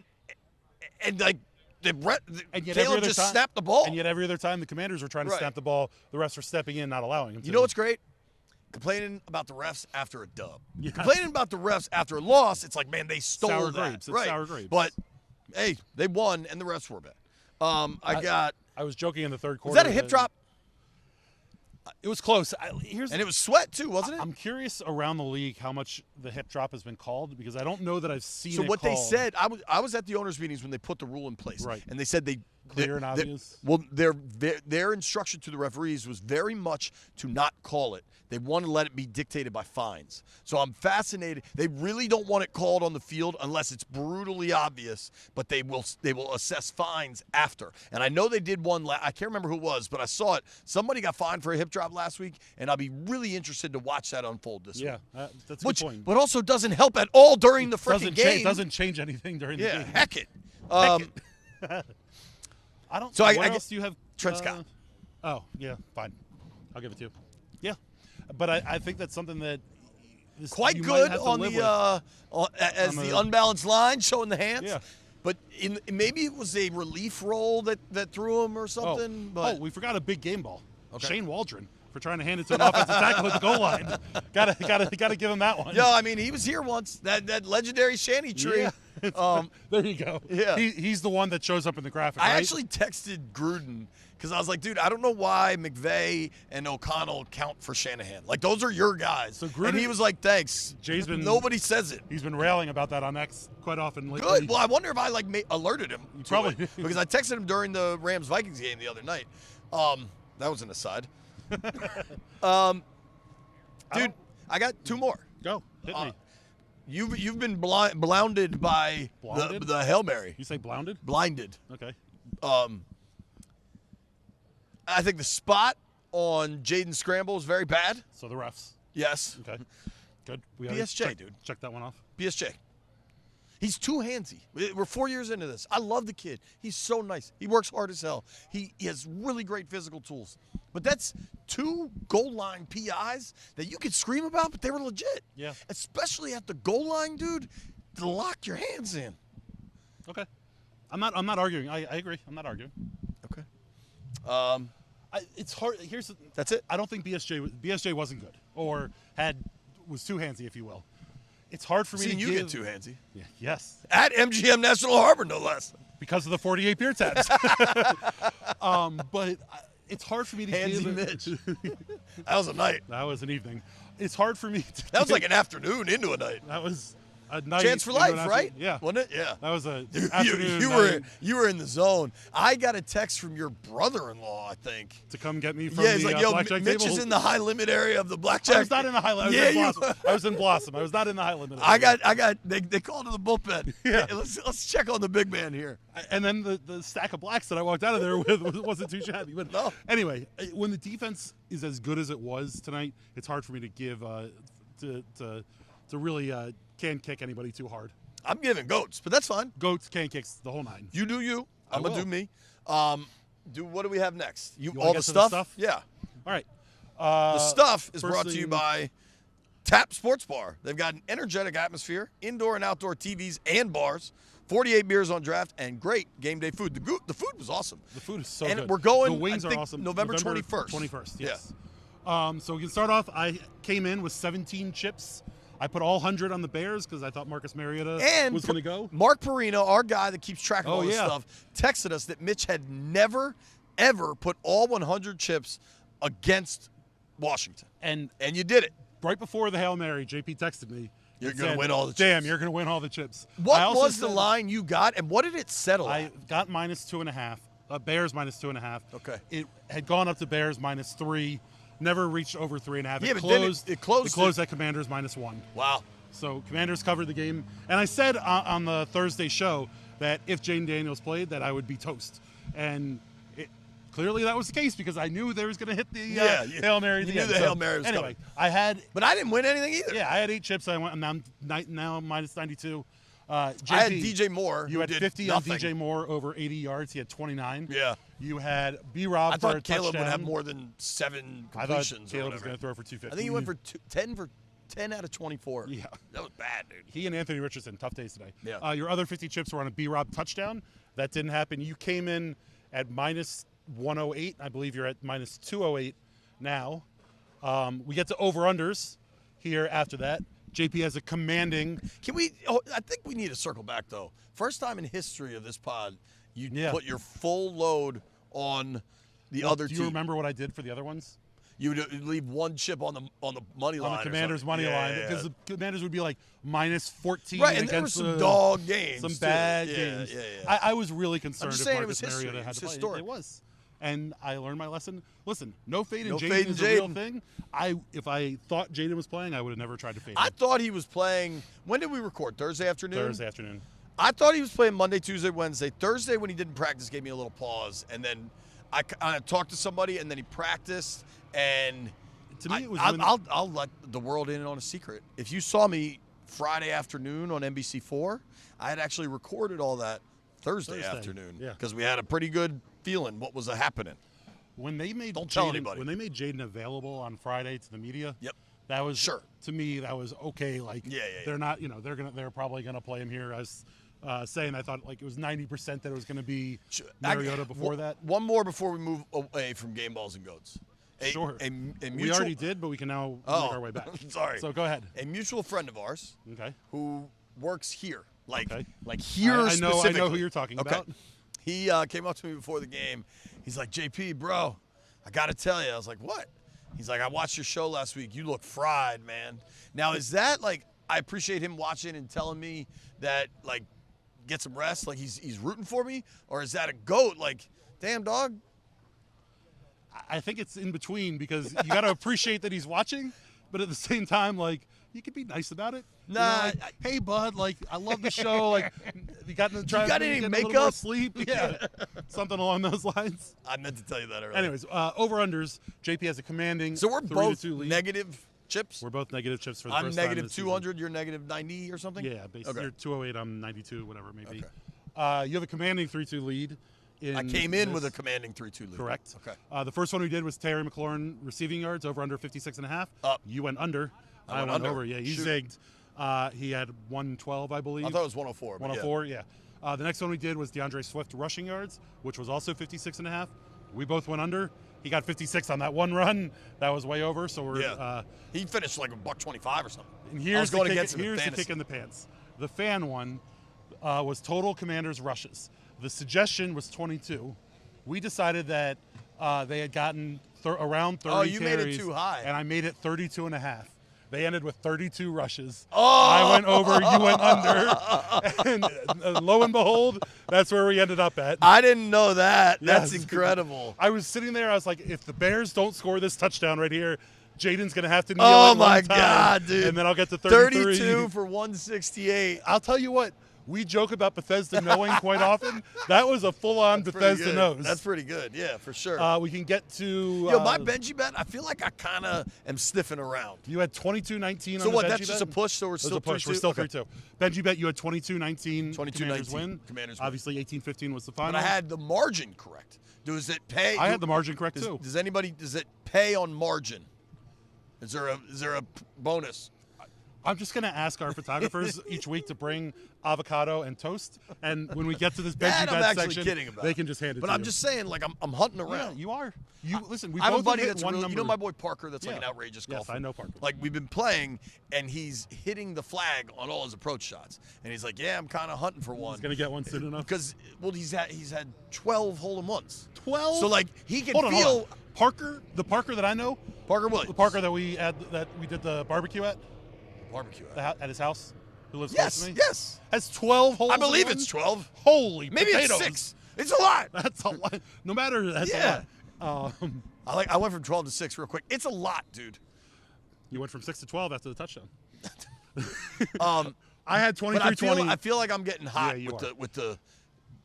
like. Taylor just snapped the ball. And yet every other time the Commanders were trying to snap the ball, the refs were stepping in, not allowing him to. You know what's great? Complaining about the refs after a dub. Yeah. Complaining about the refs after a loss, it's like, man, they stole sour that. Grapes. It's sour grapes. But, hey, they won, and the refs were bad. I was joking in the third quarter. Was that a hip drop? It was close. And it was sweat, too, wasn't it? I'm curious around the league how much the hip drop has been called because I don't know that I've seen it So what called. they said, I was at the owners' meetings when they put the rule in place. Right. And they said clear and obvious. Well, their instruction to the referees was very much to not call it. They want to let it be dictated by fines. So I'm fascinated. They really don't want it called on the field unless it's brutally obvious, but they will assess fines after. And I know they did one. I can't remember who it was, but I saw it. Somebody got fined for a hip drop last week, and I'll be really interested to watch that unfold this week. Yeah, that's a good point. But also doesn't help at all during the freaking game. It doesn't change anything during the game. Yeah, heck it. I don't. So what else do you have? Trent Scott. Oh yeah, fine. I'll give it to you. Yeah, but I think that's something that quite good on the the unbalanced line, showing the hands. Yeah. But maybe it was a relief roll that threw him or something. We forgot a big game ball. Okay. Shane Waldron for trying to hand it to an offensive tackle at the goal line. Gotta give him that one. Yeah, I mean he was here once. That legendary Shanty tree. Yeah. There you go. Yeah. He's the one that shows up in the graphic. I right? actually texted Gruden because I was like, dude, I don't know why McVay and O'Connell count for Shanahan. Like those are your guys. So Gruden, and he was like, thanks. Nobody says it. He's been railing about that on X quite often lately. Good. Well, I wonder if I alerted him. Probably because I texted him during the Rams-Vikings game the other night. That was an aside. Dude, I got two more. Go. Hit me. You've been blinded by Blinded? the Hail Mary. You say blinded? Blinded. Okay. I think the spot on Jaden's scramble is very bad. So the refs. Yes. Okay. Good. We already BSJ, dude. Check that one off. BSJ. He's too handsy. We're 4 years into this. I love the kid. He's so nice. He works hard as hell. He has really great physical tools. But that's two goal line PIs that you could scream about, but they were legit. Yeah. Especially at the goal line, dude, to lock your hands in. Okay. I'm not arguing. I agree. I'm not arguing. Okay. It's hard. That's it. I don't think BSJ wasn't good or was too handsy, if you will. It's hard for me Seeing to you give. get too handsy. Yeah, yes. At MGM National Harbor, no less. Because of the 48 beer tabs. But it's hard for me to Handsy give. Mitch. That was a night. That was an evening. It's hard for me to. That was like an afternoon into a night. That was a night. Chance for into life, an right? Yeah. Wasn't it? Yeah. That was a Dude, afternoon. you were in the zone. I got a text from your brother-in-law, I think. To come get me from Yeah, he's the like, yo, blackjack Mitch table. is in the high limit area of the blackjack. I was not in the high limit. I was in Blossom. I was not in the high limit. They called to the bullpen. Yeah. Hey, let's check on the big man here. And then the stack of blacks that I walked out of there with wasn't too shabby. But No. Anyway, when the defense is as good as it was tonight, it's hard for me to give to really can't kick anybody too hard. I'm giving goats, but that's fine. Goats, can kicks, the whole nine. You do you. I'm going to do me. What do we have next? You wanna all get the to the stuff? stuff? Yeah. All right. The stuff is first brought to you by Tap Sports Bar. They've got an energetic atmosphere, indoor and outdoor TVs and bars, 48 beers on draft, and great game day food. The food was awesome. The food is so and good. we're going, The wings I are think, awesome. November 21st. 21st, yes. Yeah. So we can start off. I came in with 17 chips. I put all 100 on the Bears because I thought Marcus Mariota was going to go. Mark Perino, our guy that keeps track of all this yeah. stuff, texted us that Mitch had never, ever put all 100 chips against Washington. And you did it. right before the Hail Mary, JP texted me. You're going to win all the chips. Damn, you're going to win all the chips. What was the line you got, and what did it settle I at? got -2.5. Bears -2.5. Okay. It had gone up to Bears -3. Never reached over 3.5. Yeah, it but then closed. it closed It closed at Commanders -1. Wow. So Commanders covered the game, and I said on the Thursday show that if Jane Daniels played, that I would be toast. And clearly that was the case because I knew they was going to hit the Hail Mary. You knew the Hail Mary was anyway, coming. But I didn't win anything either. Yeah, I had 8 chips. I'm now -92. JP, I had DJ Moore. You who had did 50 nothing. on DJ Moore over 80 yards. He had 29. Yeah. You had B-Rob I for a thought Caleb touchdown. would have more than 7 I thought completions. Caleb or was whatever. going to throw for 250. I think he went for 10 out of 24. Yeah. That was bad, dude. He and Anthony Richardson, tough days today. Yeah. Your other 50 chips were on a B-Rob touchdown. That didn't happen. You came in at -108. I believe you're at -208 now. We get to over-unders here after that. JP has a commanding. I think we need to circle back, though. First time in history of this pod, you put your full load on the other team. Do you remember what I did for the other ones? You would leave one chip on the money line. On the Commanders' money line. Because the Commanders would be like -14. Right, and there were some dog games. Some too. bad Yeah, games. Yeah. I was really concerned just if saying it Marcus was history. Mariota had It's to play. historic. It was. And I learned my lesson. Listen, no fade in No Jaden fade in is a real Jaden. thing. If I thought Jaden was playing, I would have never tried to fade him. I thought he was playing. When did we record? Thursday afternoon? Thursday afternoon. I thought he was playing Monday, Tuesday, Wednesday. Thursday, when he didn't practice, gave me a little pause. And then I talked to somebody, and then he practiced. And to me, it was I'll let the world in on a secret. If you saw me Friday afternoon on NBC4, I had actually recorded all that Thursday afternoon because we had a pretty good feeling what was happening. When they made Don't tell anybody. When they made Jaden available on Friday to the media, Yep. that was to me that was okay. Like they're not, they're probably gonna play him here as saying I thought like it was 90% that it was gonna be Mariota before that. One more before we move away from game balls and goats. Sure. A mutual, we already did, but we can now make our way back. Sorry. So go ahead. A mutual friend of ours, who works here, like here I specifically. know who you're talking about. He came up to me before the game. He's like, JP, bro, I got to tell you. I was like, what? He's like, I watched your show last week. You look fried, man. Now, is that like, I appreciate him watching and telling me that, like, get some rest, like he's rooting for me? Or is that a goat, like, damn, dog? I think it's in between because you got to appreciate that he's watching, but at the same time, like, you can be nice about it. Nah, you know, like, hey, bud, like, I love the show. Like, you got any A little more makeup? sleep? Yeah, something along those lines. I meant to tell you that earlier. Anyways, over-unders, JP has a commanding So we're 3-2 both lead. negative chips? We're both negative chips for the I'm first time negative this 200, you're negative 90 or something? season. Yeah, basically. Okay. You're 208, I'm 92, whatever it may be. Okay. You have a commanding 3-2 lead. I came in with a commanding 3-2 lead. Correct. Okay. The first one we did was Terry McLaurin receiving yards over under 56.5. Up. You went under. I went under. over. Yeah, he Shoot. zigged. He had 112, I believe. I thought it was 104. but 104, yeah. The next one we did was DeAndre Swift rushing yards, which was also 56.5. We both went under. He got 56 on that one run. That was way over. So we're. Yeah. He finished like $1.25 or something. And I here's was going the against kick, him in here's the fantasy. kick in the pants. The fan one was total Commanders rushes. The suggestion was 22. We decided that they had gotten around 30 Oh, you made it carries, too high. and I made it 32.5. They ended with 32 rushes. Oh! I went over, you went under, and lo and behold, that's where we ended up at. I didn't know that. That's Yes. incredible. I was sitting there, I was like, if the Bears don't score this touchdown right here, Jaden's going to have to kneel Oh, at my one time, God, dude. and then I'll get to 33. 32 for 168. I'll tell you what, we joke about Bethesda knowing quite often. That was a full-on Pretty Bethesda good. knows. That's pretty good. Yeah, for sure. We can get to... Yo, my Benji bet, I feel like I kind of am sniffing around. You had 22-19 So on what, the Benji that's just bet? a push, so we're It was still a push. 3-2? We're still Okay. 3-2. Benji bet, you had 22-19. 22-19. Commanders win. Commanders win. Obviously, 18-15 was the final. But I had the margin correct. Does it pay? I had the margin correct, does, too. Does it pay on margin? Is there a bonus? I'm just going to ask our photographers each week to bring avocado and toast. And when we get to this Benji That I'm bet actually section, kidding about. they can just hand it But to I'm you. just saying, like, I'm hunting Yeah, around. you are. Listen, we I have a both buddy hit that's one really, number. you know my boy Parker that's like Yeah. an outrageous Yes, golfer? I know Parker. Like, we've been playing, and he's hitting the flag on all his approach shots. And he's like, yeah, I'm kind of hunting for one. He's going to get one soon enough. Because, well, he's had 12 hole-in-ones. 12? So, like, he can Hold on, feel... hold on. Parker, the Parker that I know, Parker Williams. the Parker that we did the barbecue at, Barbecue. at his house, who lives Yes, close to me, yes. has 12 holes. I believe in it's one? 12. Holy Maybe potatoes. it's 6. It's a lot. That's a lot. No matter, that's Yeah. a lot. I went from 12 to 6 real quick. It's a lot, dude. You went from 6 to 12 after the touchdown. Um, I had but I 23-20. feel like I'm getting hot Yeah, you with the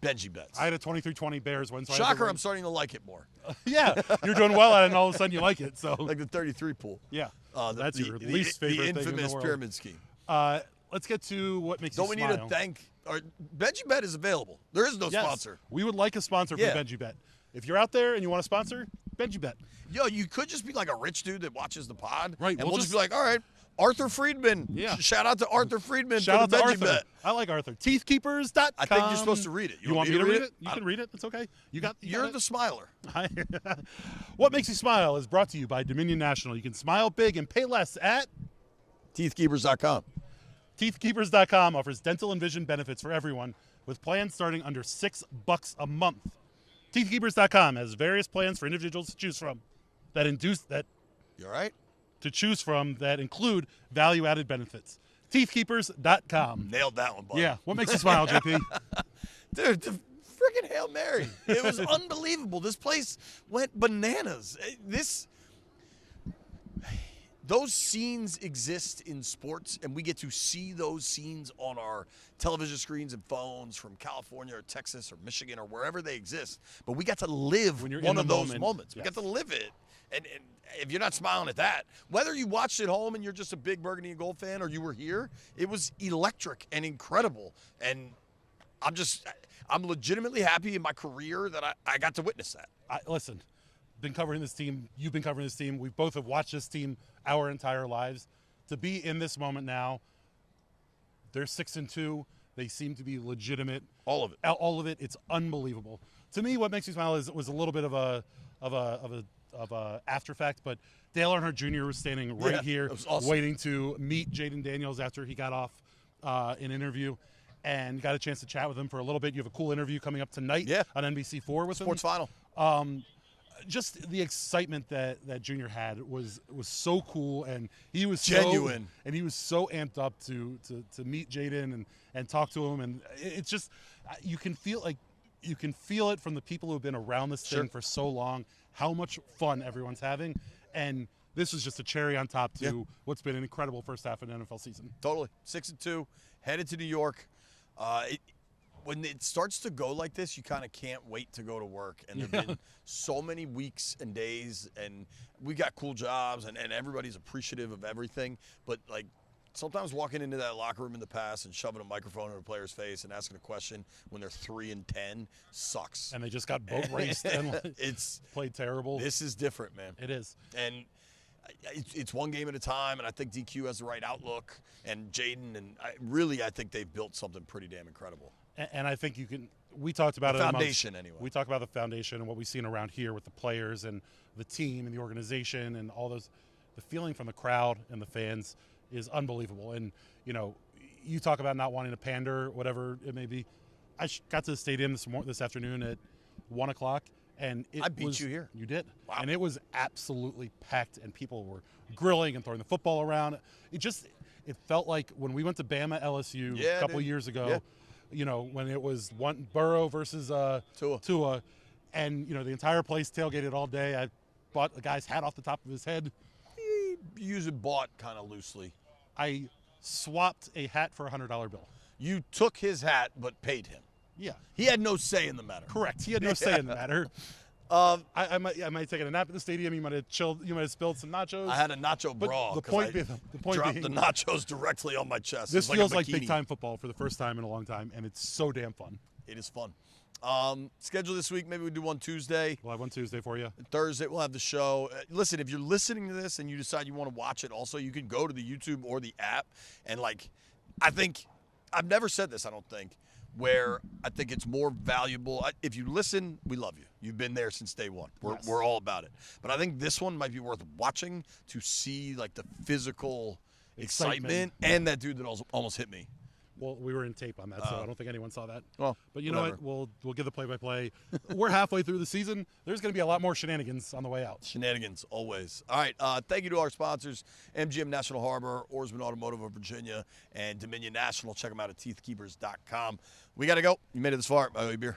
Benji bets. I had a 23-20 Bears win. So I had Shocker, to I'm starting to like it more. yeah, you're doing well at it, and all of a sudden you like it. So Like the 33 pool. yeah, that's your the, least favorite the thing in the infamous world. pyramid scheme. Let's get to what makes Don't you we smile. need to thank our Benji Bet is available. There is no Yes, sponsor. we would like a sponsor Yeah. for Benji Bet. If you're out there and you want a sponsor, Benji Bet. Yo, you could just be like a rich dude that watches the pod. Right, And we'll we'll just just- be like, all right, Arthur Friedman. Yeah. Shout out to Arthur Friedman Shout out for to the Benji Arthur. Bet. I like Arthur. Teethkeepers.com. I think you're supposed to read it. You want me to read it? You can read it. It's okay. You got. You You're got the it. smiler. What makes you smile is brought to you by Dominion National. You can smile big and pay less at Teethkeepers.com. Teethkeepers.com offers dental and vision benefits for everyone with plans starting under $6 a month. Teethkeepers.com has various plans for individuals to choose from You all right? to choose from that include value-added benefits. Teethkeepers.com. Nailed that one, bud. Yeah. What makes you smile, JP? Dude, the freaking Hail Mary. It was unbelievable. This place went bananas. Those scenes exist in sports, and we get to see those scenes on our television screens and phones from California or Texas or Michigan or wherever they exist. But we got to live When you're one in of the those moment, moments. We yes. got to live it. And if you're not smiling at that, whether you watched at home and you're just a big Burgundy and Gold fan or you were here, it was electric and incredible. And I'm legitimately happy in my career that I got to witness that. Listen, been covering this team. You've been covering this team. We both have watched this team our entire lives. To be in this moment now, they're 6-2. They seem to be legitimate. All of it. All of it. It's unbelievable. To me, what makes me smile was a little bit of a after fact, but Dale Earnhardt Jr. was standing right Yeah, here, that was awesome. waiting to meet Jaden Daniels after he got off an interview, and got a chance to chat with him for a little bit. You have a cool interview coming up tonight on NBC4 with Sports him. Final. Just the excitement that Junior had was so cool, and he was Genuine. and he was so amped up to meet Jaden and talk to him, and it's just you can feel it from the people who have been around this thing for so long, how much fun everyone's having, and this is just a cherry on top to what's been an incredible first half of the NFL season. Totally. 6-2, headed to New York. When it starts to go like this, you kind of can't wait to go to work. And there have been so many weeks and days, and we got cool jobs, and everybody's appreciative of everything. But, like, sometimes walking into that locker room in the past and shoving a microphone in a player's face and asking a question when they're 3-10 sucks. And they just got boat raced and it's played terrible. This is different, man. It is. And it's one game at a time, and I think DQ has the right outlook, and Jaden, and I think they've built something pretty damn incredible. And I think we talked about the foundation anyway. We talked about the foundation and what we've seen around here with the players and the team and the organization and all those. The feeling from the crowd and the fans is unbelievable. And, you talk about not wanting to pander, whatever it may be. I got to the stadium this afternoon at 1 o'clock. And I beat you here. You did. Wow. And it was absolutely packed, and people were grilling and throwing the football around. It felt like when we went to Bama LSU a couple years ago, when it was one Burrow versus Tua, and, the entire place tailgated all day. I bought a guy's hat off the top of his head. He used bought kind of loosely. I swapped a hat for a $100 bill. You took his hat but paid him. Yeah. He had no say in the matter. Correct. He had no say in the matter. I might have taken a nap at the stadium. You might have chilled. You might have spilled some nachos. I had a nacho bra. The point dropped being, the nachos directly on my chest. This feels like big time football for the first time in a long time, and it's so damn fun. It is fun. Schedule this week. Maybe we do one Tuesday. We'll have one Tuesday for you. Thursday we'll have the show. Listen, if you're listening to this and you decide you want to watch it, also you can go to the YouTube or the app, and I think I've never said this. I don't think. Where I think it's more valuable. If you listen, we love you. You've been there since day one. We're all about it. But I think this one might be worth watching to see the physical excitement and that dude that almost hit me. Well, we were in tape on that, so I don't think anyone saw that. Well, but you know what? We'll give the play-by-play. We're halfway through the season. There's going to be a lot more shenanigans on the way out. Shenanigans, always. All right, thank you to our sponsors, MGM National Harbor, Oarsman Automotive of Virginia, and Dominion National. Check them out at teethkeepers.com. We got to go. You made it this far. I owe you a beer.